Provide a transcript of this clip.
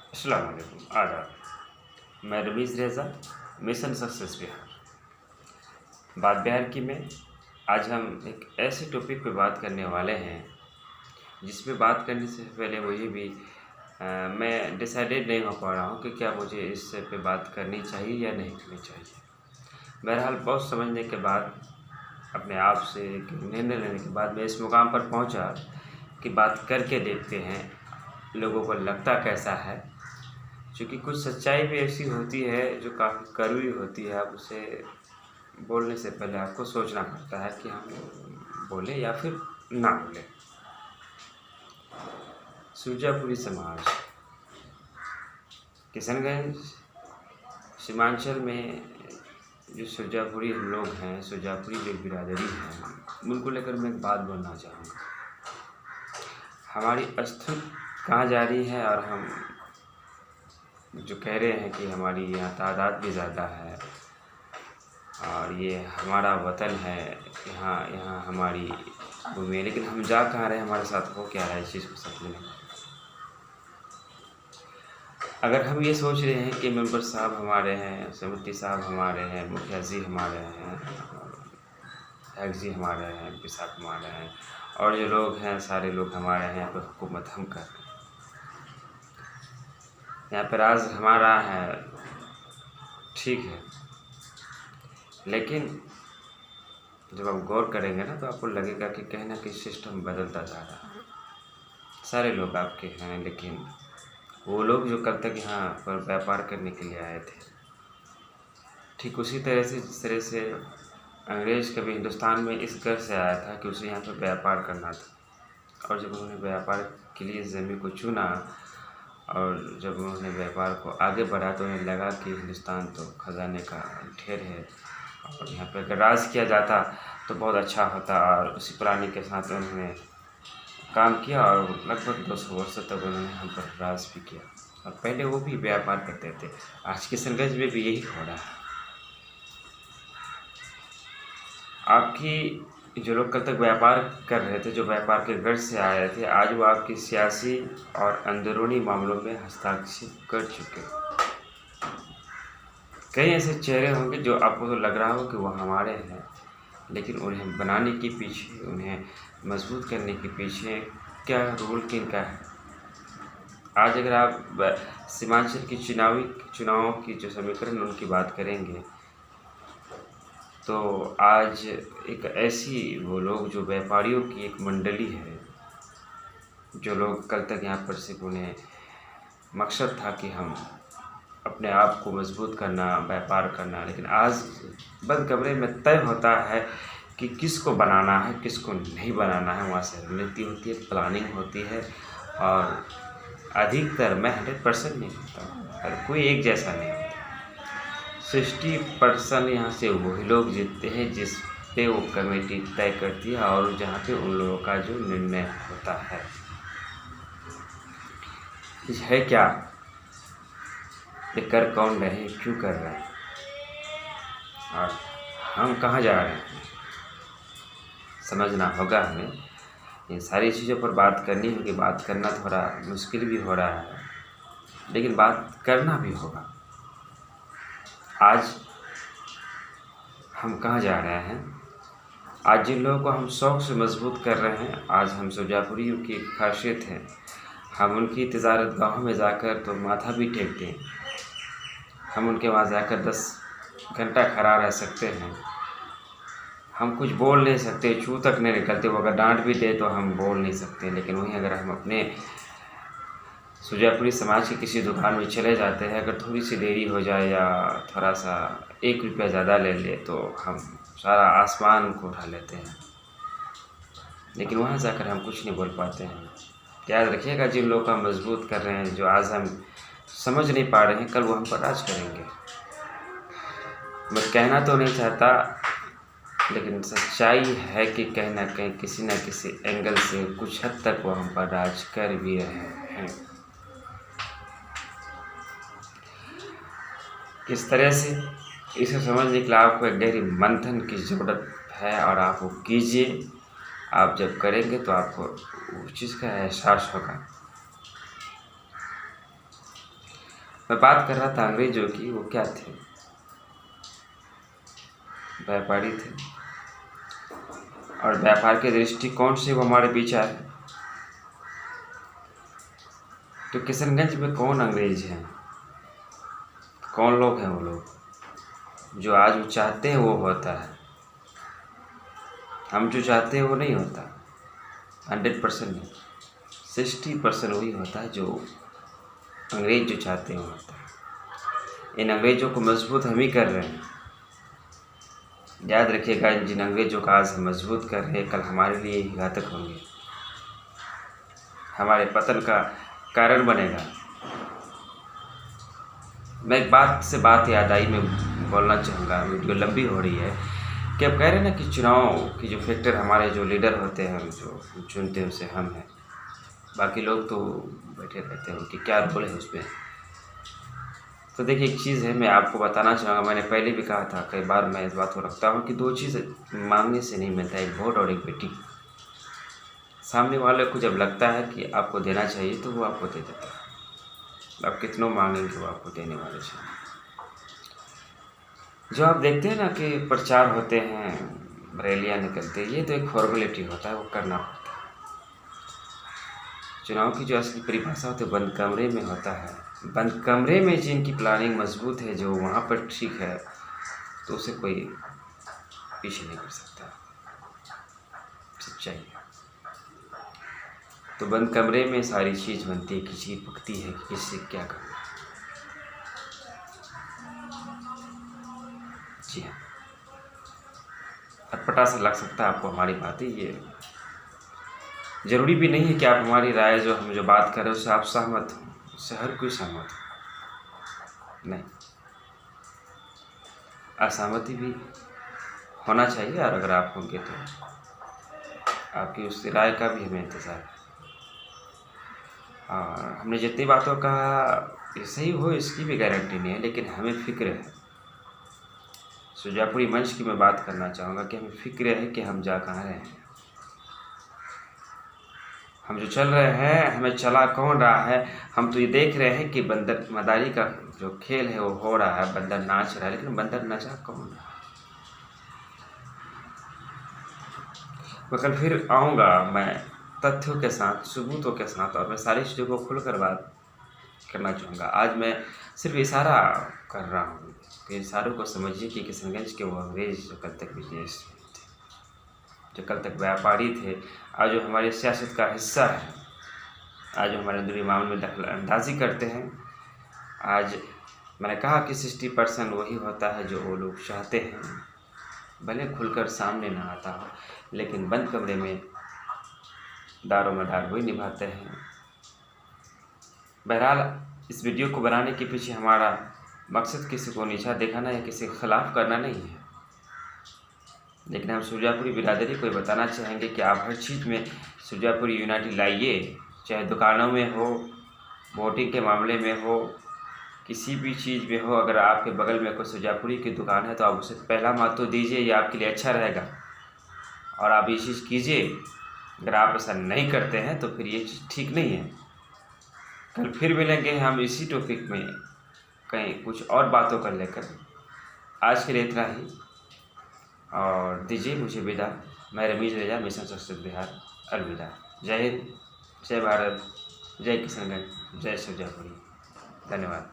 अस्सलाम वालेकुम, आदाब। मैं रमीज़ रेज़ा, मिशन सक्सेस बिहार। बात बिहार की में आज हम एक ऐसे टॉपिक पे बात करने वाले हैं जिसमें बात करने से पहले मुझे भी मैं डिसाइडेड नहीं हो पा रहा हूँ कि क्या मुझे इस पे बात करनी चाहिए या नहीं करनी चाहिए। बहरहाल बहुत समझने के बाद, अपने आप से एक निर्णय लेने के बाद मैं इस मुकाम पर पहुँचा कि बात करके देखते हैं लोगों को लगता कैसा है। क्योंकि कुछ सच्चाई भी ऐसी होती है जो काफ़ी कड़वी होती है। आप उसे बोलने से पहले आपको सोचना पड़ता है कि हम बोलें या फिर ना बोलें। सुरजापुरी समाज, किशनगंज सीमांचल में जो सुरजापुरी हम लोग हैं, सुरजापुरी जो बिरादरी है, उनको लेकर मैं एक बात बोलना चाहूँगा। हमारी अस्तित्व कहाँ जा रही है और हम जो कह रहे हैं कि हमारी यहाँ तादाद भी ज़्यादा है और ये हमारा वतन है, यहाँ हमारी भूमि है, लेकिन हम जा कहाँ रहे हैं, हमारे साथ हो क्या रहा है, इस चीज़ को समझने में। अगर हम ये सोच रहे हैं कि मेंबर साहब हमारे हैं, समिति साहब हमारे हैं, मुखिया जी हमारे हैं, एक्स जी हमारे हैं, एम पी साहब हमारे हैं और जो लोग हैं सारे लोग हमारे हैं, यहाँ पर हुकूमत हम कर रहे हैं, यहाँ पर राज हमारा है, ठीक है। लेकिन जब आप गौर करेंगे ना तो आपको लगेगा कि कहीं ना कहीं सिस्टम बदलता जा रहा है। सारे लोग आपके हैं, लेकिन वो लोग जो कल तक यहाँ पर व्यापार करने के लिए आए थे, ठीक उसी तरह से जिस तरह से अंग्रेज़ कभी हिंदुस्तान में इस घर से आया था कि उसे यहाँ पर व्यापार करना था, और जब उन्होंने व्यापार के लिए ज़मीन को चुना और जब उन्होंने व्यापार को आगे बढ़ा तो उन्हें लगा कि हिंदुस्तान तो खजाने का ढेर है और यहाँ पर अगर राज किया जाता तो बहुत अच्छा होता, और उसी प्लानिंग के साथ उन्होंने काम किया और लगभग 200 वर्षों तक उन्होंने हम पर राज भी किया। और पहले वो भी व्यापार करते थे। आज किशनगंज में भी यही हो रहा है। आपकी जो लोग कल तक व्यापार कर रहे थे, जो व्यापार के घर से आए थे, आज वो आपकी सियासी और अंदरूनी मामलों में हस्तक्षेप कर चुके हैं। कई ऐसे चेहरे होंगे जो आपको तो लग रहा हो कि वो हमारे हैं, लेकिन उन्हें बनाने के पीछे, उन्हें मजबूत करने के पीछे क्या रोल किनका है। आज अगर आप सीमांचल की चुनावों की जो समीकरण उनकी बात करेंगे तो आज एक ऐसी वो लोग जो व्यापारियों की एक मंडली है, जो लोग कल तक यहाँ पर सिर्फ उन्हें मकसद था कि हम अपने आप को मजबूत करना, व्यापार करना, लेकिन आज बंद कमरे में तय होता है कि किसको बनाना है, किसको नहीं बनाना है। वहाँ से रणनीति होती है, प्लानिंग होती है, और अधिकतर, मैं 100% नहीं कहता हूँ, हर कोई एक जैसा नहीं होता। 60% यहाँ से वही लोग जीतते हैं जिस पे वो कमेटी तय करती है और जहाँ पे उन लोगों का जो निर्णय होता है क्या, ये कर कौन रहे हैं, क्यों कर रहे हैं और हम कहाँ जा रहे हैं, समझना होगा हमें। इन सारी चीज़ों पर बात करनी होगी। बात करना थोड़ा मुश्किल भी हो रहा है, लेकिन बात करना भी होगा। आज हम कहाँ जा रहे हैं, आज जिन लोगों को हम शौक़ से मजबूत कर रहे हैं, आज हम सुरजापुरियों की खासियत है, हम उनकी तजारत गाहों में जाकर तो माथा भी टेकते हैं। हम उनके वहाँ जाकर 10 घंटा खड़ा रह सकते हैं। हम कुछ बोल नहीं सकते, छू तक नहीं निकलते। वो अगर डांट भी दे तो हम बोल नहीं सकते। लेकिन वहीं अगर हम अपने सुरजापुरी समाज की किसी दुकान में चले जाते हैं, अगर थोड़ी सी देरी हो जाए या थोड़ा सा 1 रुपया ज़्यादा ले ले तो हम सारा आसमान को उठा लेते हैं। लेकिन वहाँ जाकर हम कुछ नहीं बोल पाते हैं। याद रखिएगा, जिन लोगों को हम मजबूत कर रहे हैं, जो आज हम समझ नहीं पा रहे हैं, कल वो हम पर राज करेंगे। मैं कहना तो नहीं चाहता, लेकिन सच्चाई है कि कहीं ना कहीं किसी न किसी एंगल से कुछ हद तक वो हम पर राज कर भी रहे हैं। किस तरह से, इसे समझने के लिए आपको एक गहरी मंथन की ज़रूरत है, और आप वो कीजिए। आप जब करेंगे तो आपको उस चीज़ का एहसास होगा। मैं बात कर रहा था अंग्रेजों की। वो क्या थे? व्यापारी थे, और व्यापार के दृष्टिकोण से वो हमारे बीच आए। तो किशनगंज में कौन अंग्रेज हैं, कौन लोग हैं? वो लोग जो आज वो चाहते हैं वो होता है, हम जो चाहते हैं वो नहीं होता। 100% नहीं, 60% वही होता है जो अंग्रेज जो चाहते हैं वो होता है। इन अंग्रेजों को मजबूत हम ही कर रहे हैं। याद रखिएगा, जिन अंग्रेजों का आज हम मजबूत कर रहे हैं, कल हमारे लिए ही घातक होंगे, हमारे पतन का कारण बनेगा। मैं एक बात याद आई, मैं बोलना चाहूँगा, वीडियो लंबी हो रही है, कि अब कह रहे हैं ना कि चुनाव की जो फैक्टर हमारे जो लीडर होते हैं, जो चुनते हैं उसे हम हैं, बाकी लोग तो बैठे रहते हैं, उनकी क्या रोल है उसमें। तो देखिए, एक चीज़ है मैं आपको बताना चाहूँगा, मैंने पहले भी कहा था, कई बार मैं इस बात को रखता हूँ कि 2 चीज़ मांगने से नहीं मिलता, एक वोट और एक बेटी। सामने वाले को जब लगता है कि आपको देना चाहिए तो वो आपको दे देता है। आप कितनों मांगेंगे वो आपको देने वाले चाहिए। जो आप देखते हैं ना कि प्रचार होते हैं, रैलियाँ निकलती है, ये तो एक फॉर्मेलिटी होता है, वो करना पड़ता है। चुनाव की जो असली परिभाषा होती है बंद कमरे में होता है। बंद कमरे में जिनकी प्लानिंग मजबूत है, जो वहाँ पर ठीक है, तो उसे कोई पीछे नहीं कर सकता। सच्चाई है। तो बंद कमरे में सारी चीज़ बनती है, किसी की पकती है कि किससे क्या करना। जी हाँ, अटपटा सा लग सकता है आपको हमारी बातें, ये ज़रूरी भी नहीं है कि आप हमारी राय जो हम जो बात कर रहे हैं उससे आप सहमत हो, उससे हर कोई सहमत हो नहीं। असहमति भी होना चाहिए, और अगर आप होंगे तो आपकी उस राय का भी हमें इंतज़ार है। और हमने जितनी बातों का ये सही हो इसकी भी गारंटी नहीं है, लेकिन हमें फ़िक्र है। सुजापुरी मंच की मैं बात करना चाहूँगा कि हमें फ़िक्र है कि हम जा कहाँ रहे हैं। हम जो चल रहे हैं, हमें चला कौन रहा है? हम तो ये देख रहे हैं कि बंदर मदारी का जो खेल है वो हो रहा है, बंदर नाच रहा है, लेकिन बंदर नचा कौन रहा है? मैं कल फिर आऊँगा, मैं तथ्यों के साथ, सबूतों के साथ, और मैं सारी चीज़ों को खुलकर बात करना चाहूँगा। आज मैं सिर्फ इशारा कर रहा हूँ कि इशारों को समझिए कि किशनगंज के वो अंग्रेज जो कल तक बिजनेस थे, जो कल तक व्यापारी थे, आज जो हमारी सियासत का हिस्सा है, आज जो हमारे अंदरूनी मामले में दखल अंदाजी करते हैं। आज मैंने कहा कि 60% वही होता है जो वो लोग चाहते हैं, भले खुलकर सामने ना आता हो, लेकिन बंद कमरे में दारों मदार वही निभाते हैं। बहरहाल, इस वीडियो को बनाने के पीछे हमारा मकसद किसी को नीचा दिखाना या किसी के खिलाफ करना नहीं है, लेकिन हम सुजापुरी बिरादरी को बताना चाहेंगे कि आप हर चीज़ में सुजापुरी यूनिटी लाइए, चाहे दुकानों में हो, वोटिंग के मामले में हो, किसी भी चीज़ में हो। अगर आपके बगल में कोई सुजापुरी की दुकान है तो आप उसे पहला महत्व दीजिए, ये आपके लिए अच्छा रहेगा, और आप ये चीज़ कीजिए। अगर आप ऐसा नहीं करते हैं तो फिर ये चीज़ ठीक नहीं है। कल फिर मिलेंगे हम इसी टॉपिक में, कहीं कुछ और बातों को लेकर। आज के लिए इतना ही, और दीजिए मुझे विदा। मैं रमीज रेजा, मिशन सक्सेस बिहार। अलविदा। जय हिंद, जय भारत, जय किशनगंज, जय सुजापुरी। धन्यवाद।